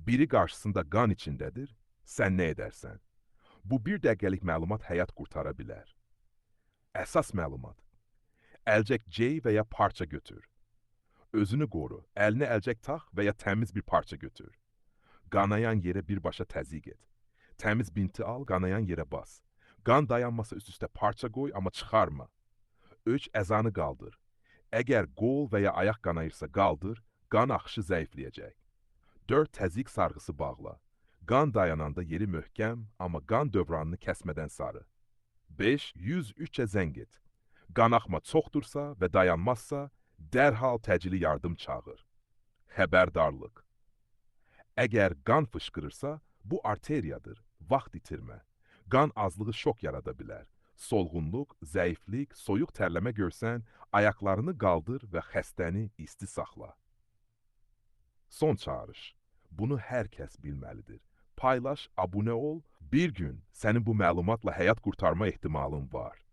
Biri qarşısında qan içindədir, sən nə edərsən? Bu bir dəqiqəlik məlumat həyat qurtara bilər. Əsas məlumat. Əlcək cey və ya parça götür. Özünü qoru, əlinə əlcək tax və ya təmiz bir parça götür. Qanayan yerə birbaşa təzyiq et. Təmiz binti al, qanayan yerə bas. Qan dayanmasa üst-üstə parça qoy, amma çıxarma. Ölç əzanı qaldır. Əgər qol və ya ayaq qanayırsa qaldır, qan axışı zəifləyəcək. 4 təzyiq sarğısı bağla. Qan dayananda yeri möhkəm, amma qan dövranını kəsmədən sarı. 5. 103-ə zəng et. Qan axma çoxdursa və dayanmazsa, dərhal təcili yardım çağır. Xəbərdarlıq. Əgər qan fışqırırsa, bu arteriyadır, vaxt itirmə. Qan azlığı şok yarada bilər. Solğunluq, zəiflik, soyuq tərləmə görsən, ayaqlarını qaldır və xəstəni isti saxla. Son çağırış. Bunu hər kəs bilməlidir. Paylaş, abunə ol, bir gün sənin bu məlumatla həyat qurtarma ehtimalın var.